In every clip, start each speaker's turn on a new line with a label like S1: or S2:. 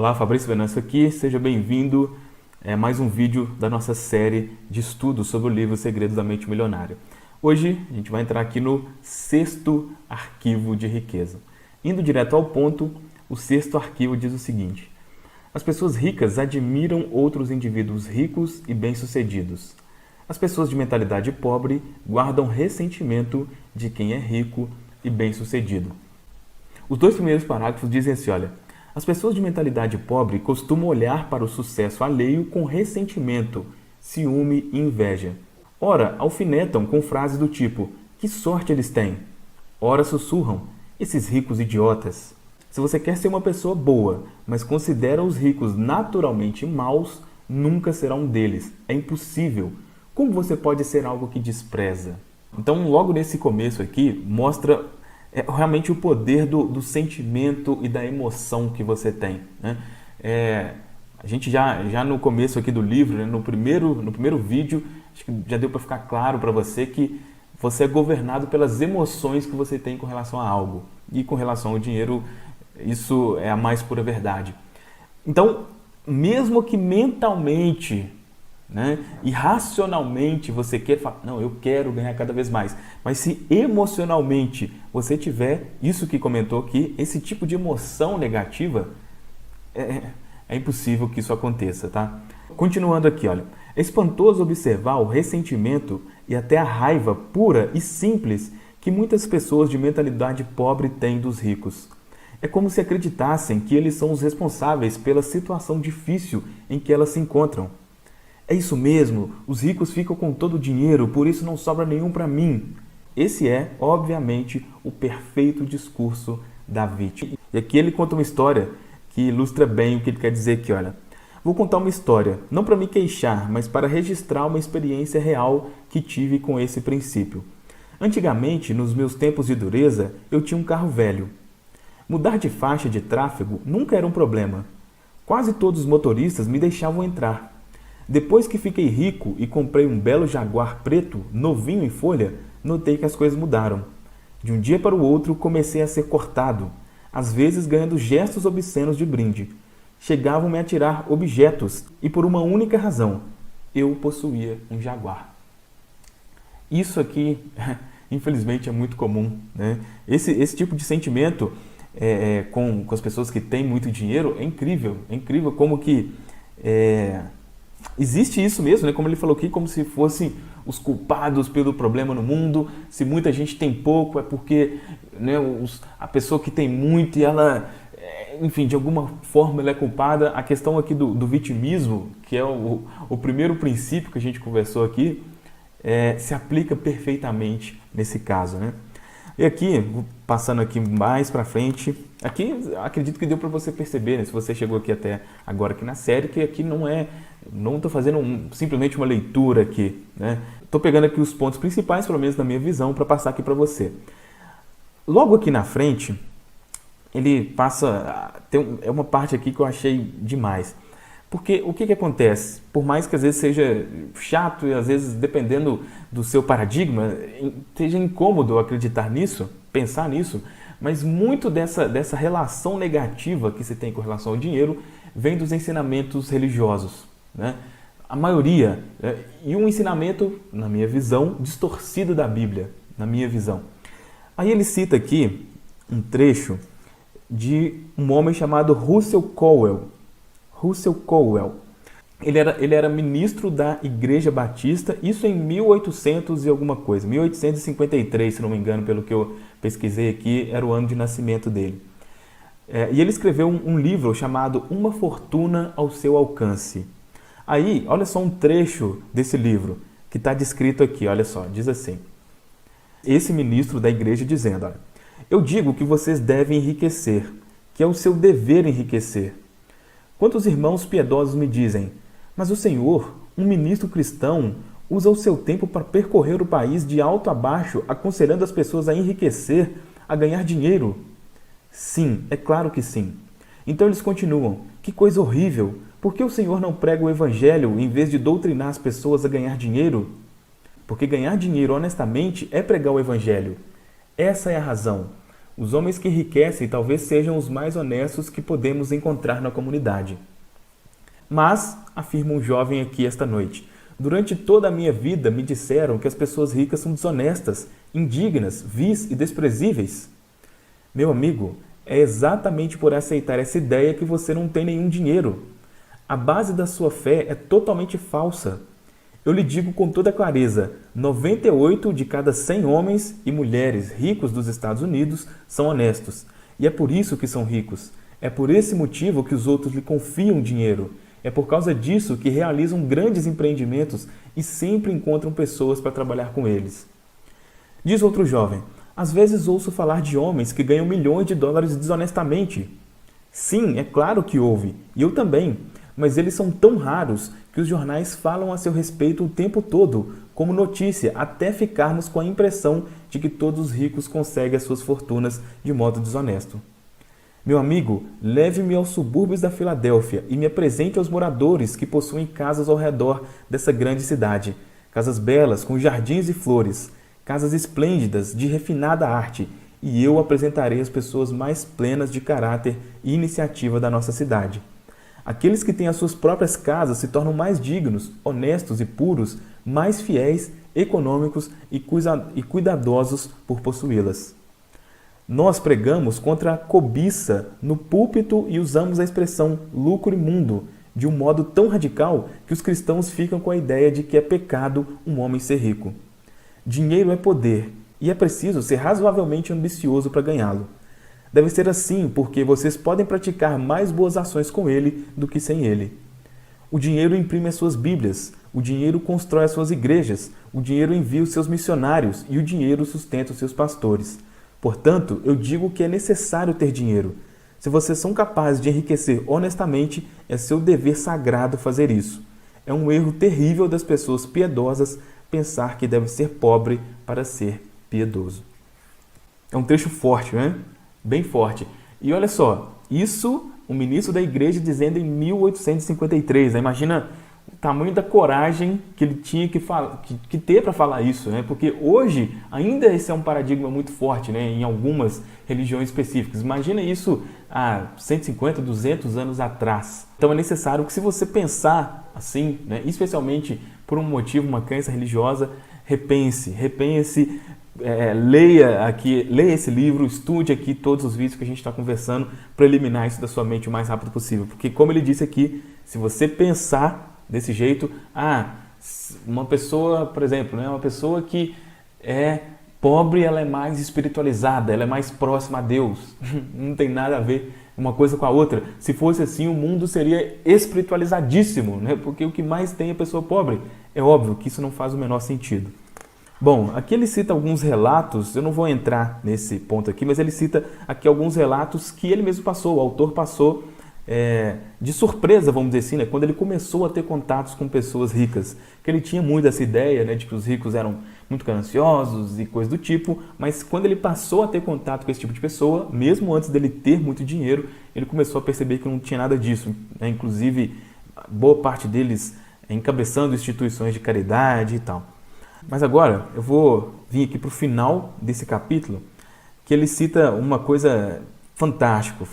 S1: Olá, Fabrício Venâncio aqui, seja bem-vindo a mais um vídeo da nossa série de estudos sobre o livro Segredos da Mente Milionária. Hoje a gente vai entrar aqui no sexto arquivo de riqueza. Indo direto ao ponto, o sexto arquivo diz o seguinte: as pessoas ricas admiram outros indivíduos ricos e bem-sucedidos. As pessoas de mentalidade pobre guardam ressentimento de quem é rico e bem-sucedido. Os dois primeiros parágrafos dizem assim, olha: as pessoas de mentalidade pobre costumam olhar para o sucesso alheio com ressentimento, ciúme e inveja. Ora, alfinetam com frases do tipo: que sorte eles têm! Ora, sussurram: esses ricos idiotas! Se você quer ser uma pessoa boa, mas considera os ricos naturalmente maus, nunca será um deles. É impossível. Como você pode ser algo que despreza? Então, logo nesse começo aqui, mostra realmente o poder do sentimento e da emoção que você tem, né? A gente já no começo aqui do livro, né, no primeiro vídeo, acho que já deu para ficar claro para você que você é governado pelas emoções que você tem com relação a algo. E com relação ao dinheiro, isso é a mais pura verdade. Então, mesmo que mentalmente, né, e racionalmente você quer falar, não, eu quero ganhar cada vez mais, mas se emocionalmente você tiver isso que comentou aqui, esse tipo de emoção negativa, é impossível que isso aconteça, tá? Continuando aqui, olha, é espantoso observar o ressentimento e até a raiva pura e simples que muitas pessoas de mentalidade pobre têm dos ricos. É como se acreditassem que eles são os responsáveis pela situação difícil em que elas se encontram. É isso mesmo, os ricos ficam com todo o dinheiro, por isso não sobra nenhum para mim. Esse é, obviamente, o perfeito discurso da vítima. E aqui ele conta uma história que ilustra bem o que ele quer dizer aqui, olha. Vou contar uma história, não para me queixar, mas para registrar uma experiência real que tive com esse princípio. Antigamente, nos meus tempos de dureza, eu tinha um carro velho. Mudar de faixa de tráfego nunca era um problema. Quase todos os motoristas me deixavam entrar. Depois que fiquei rico e comprei um belo Jaguar preto, novinho em folha, notei que as coisas mudaram. De um dia para o outro, comecei a ser cortado, às vezes ganhando gestos obscenos de brinde. Chegavam-me a tirar objetos e por uma única razão: eu possuía um Jaguar. Isso aqui, infelizmente, é muito comum, né? Esse tipo de sentimento com as pessoas que têm muito dinheiro é incrível como que existe isso mesmo, né? Como ele falou aqui, como se fossem os culpados pelo problema no mundo. Se muita gente tem pouco, é porque, né, a pessoa que tem muito e ela, enfim, de alguma forma ela é culpada. A questão aqui do vitimismo, que é o primeiro princípio que a gente conversou aqui, se aplica perfeitamente nesse caso, né? E aqui, passando aqui mais para frente, aqui acredito que deu para você perceber, né, se você chegou aqui até agora aqui na série, que aqui não estou fazendo simplesmente uma leitura aqui, né? Estou pegando aqui os pontos principais, pelo menos na minha visão, para passar aqui para você. Logo aqui na frente, ele passa, é uma parte aqui que eu achei demais. Porque o que acontece? Por mais que às vezes seja chato e às vezes, dependendo do seu paradigma, seja incômodo acreditar nisso, pensar nisso, mas muito dessa relação negativa que se tem com relação ao dinheiro vem dos ensinamentos religiosos, né? A maioria, e um ensinamento, na minha visão, distorcido da Bíblia, na minha visão. Aí ele cita aqui um trecho de um homem chamado Russell Colwell. Russell Colwell. Ele era ministro da Igreja Batista, isso em 1800 e alguma coisa, 1853, se não me engano, pelo que eu pesquisei aqui, era o ano de nascimento dele. E ele escreveu um livro chamado Uma Fortuna ao Seu Alcance. Aí, olha só um trecho desse livro que está descrito aqui, olha só, diz assim: esse ministro da igreja dizendo, olha, eu digo que vocês devem enriquecer, que é o seu dever enriquecer. Quantos irmãos piedosos me dizem, mas o Senhor, um ministro cristão, usa o seu tempo para percorrer o país de alto a baixo, aconselhando as pessoas a enriquecer, a ganhar dinheiro? Sim, é claro que sim. Então eles continuam, que coisa horrível, por que o Senhor não prega o Evangelho em vez de doutrinar as pessoas a ganhar dinheiro? Porque ganhar dinheiro honestamente é pregar o Evangelho. Essa é a razão. Os homens que enriquecem talvez sejam os mais honestos que podemos encontrar na comunidade. Mas, afirma um jovem aqui esta noite, durante toda a minha vida me disseram que as pessoas ricas são desonestas, indignas, vis e desprezíveis. Meu amigo, é exatamente por aceitar essa ideia que você não tem nenhum dinheiro. A base da sua fé é totalmente falsa. Eu lhe digo com toda clareza, 98 de cada 100 homens e mulheres ricos dos Estados Unidos são honestos. E é por isso que são ricos. É por esse motivo que os outros lhe confiam dinheiro. É por causa disso que realizam grandes empreendimentos e sempre encontram pessoas para trabalhar com eles. Diz outro jovem, às vezes ouço falar de homens que ganham milhões de dólares desonestamente. Sim, é claro que houve, e eu também, mas eles são tão raros que os jornais falam a seu respeito o tempo todo, como notícia, até ficarmos com a impressão de que todos os ricos conseguem as suas fortunas de modo desonesto. Meu amigo, leve-me aos subúrbios da Filadélfia e me apresente aos moradores que possuem casas ao redor dessa grande cidade. Casas belas, com jardins e flores. Casas esplêndidas, de refinada arte. E eu apresentarei as pessoas mais plenas de caráter e iniciativa da nossa cidade. Aqueles que têm as suas próprias casas se tornam mais dignos, honestos e puros, mais fiéis, econômicos e cuidadosos por possuí-las. Nós pregamos contra a cobiça no púlpito e usamos a expressão lucro imundo de um modo tão radical que os cristãos ficam com a ideia de que é pecado um homem ser rico. Dinheiro é poder e é preciso ser razoavelmente ambicioso para ganhá-lo. Deve ser assim porque vocês podem praticar mais boas ações com ele do que sem ele. O dinheiro imprime as suas Bíblias, o dinheiro constrói as suas igrejas, o dinheiro envia os seus missionários e o dinheiro sustenta os seus pastores. Portanto, eu digo que é necessário ter dinheiro. Se vocês são capazes de enriquecer honestamente, é seu dever sagrado fazer isso. É um erro terrível das pessoas piedosas pensar que deve ser pobre para ser piedoso. É um trecho forte, né? Bem forte. E olha só, isso o ministro da igreja dizendo em 1853. Né? Imagina o tamanho da coragem que ele tinha que ter para falar isso, né? Porque hoje ainda esse é um paradigma muito forte, né? Em algumas religiões específicas. Imagina isso há 150, 200 anos atrás. Então é necessário que, se você pensar assim, né? Especialmente por um motivo, uma crença religiosa, repense, leia esse livro, estude aqui todos os vídeos que a gente está conversando para eliminar isso da sua mente o mais rápido possível. Porque, como ele disse aqui, se você pensar desse jeito, uma pessoa, por exemplo, né, uma pessoa que é pobre, ela é mais espiritualizada, ela é mais próxima a Deus. Não tem nada a ver uma coisa com a outra. Se fosse assim, o mundo seria espiritualizadíssimo, né? Porque o que mais tem é pessoa pobre. É óbvio que isso não faz o menor sentido. Bom, aqui ele cita alguns relatos, eu não vou entrar nesse ponto aqui, mas ele cita aqui alguns relatos que ele mesmo passou, o autor passou de surpresa, vamos dizer assim, né? Quando ele começou a ter contatos com pessoas ricas. Que ele tinha muito essa ideia, né, de que os ricos eram muito gananciosos e coisa do tipo, mas quando ele passou a ter contato com esse tipo de pessoa, mesmo antes dele ter muito dinheiro, ele começou a perceber que não tinha nada disso, né? Inclusive, boa parte deles encabeçando instituições de caridade e tal. Mas agora eu vou vir aqui para o final desse capítulo, que ele cita uma coisa fantástico,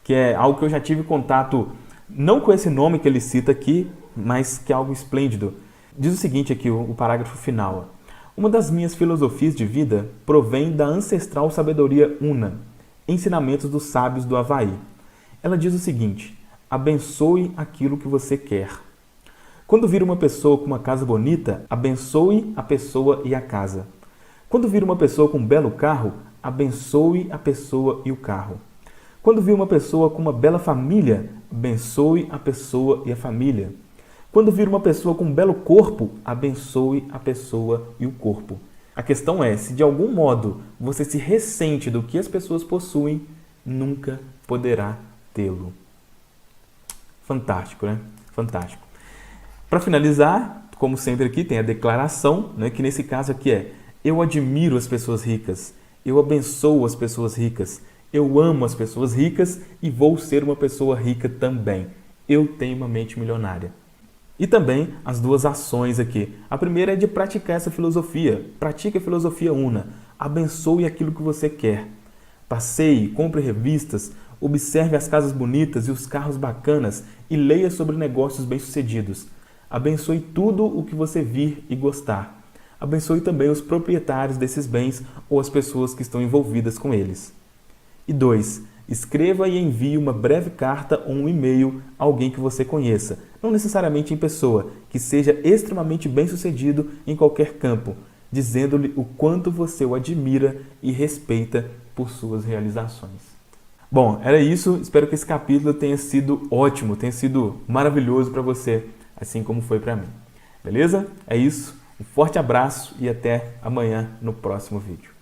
S1: que é algo que eu já tive contato, não com esse nome que ele cita aqui, mas que é algo esplêndido. Diz o seguinte aqui, o parágrafo final. Uma das minhas filosofias de vida provém da ancestral sabedoria Una, ensinamentos dos sábios do Havaí. Ela diz o seguinte, abençoe aquilo que você quer. Quando vir uma pessoa com uma casa bonita, abençoe a pessoa e a casa. Quando vir uma pessoa com um belo carro, abençoe a pessoa e o carro. Quando vir uma pessoa com uma bela família, abençoe a pessoa e a família. Quando vir uma pessoa com um belo corpo, abençoe a pessoa e o corpo. A questão é, se de algum modo você se ressente do que as pessoas possuem, nunca poderá tê-lo. Fantástico, né? Fantástico. Para finalizar, como sempre aqui, tem a declaração, né, que nesse caso aqui é: eu admiro as pessoas ricas, eu abençoo as pessoas ricas, eu amo as pessoas ricas e vou ser uma pessoa rica também. Eu tenho uma mente milionária. E também as duas ações aqui. A primeira é de praticar essa filosofia. Pratique a filosofia Una. Abençoe aquilo que você quer. Passeie, compre revistas, observe as casas bonitas e os carros bacanas e leia sobre negócios bem-sucedidos. Abençoe tudo o que você vir e gostar. Abençoe também os proprietários desses bens ou as pessoas que estão envolvidas com eles. E 2. Escreva e envie uma breve carta ou um e-mail a alguém que você conheça, não necessariamente em pessoa, que seja extremamente bem-sucedido em qualquer campo, dizendo-lhe o quanto você o admira e respeita por suas realizações. Bom, era isso. Espero que esse capítulo tenha sido ótimo, tenha sido maravilhoso para você, assim como foi para mim. Beleza? É isso. Um forte abraço e até amanhã no próximo vídeo.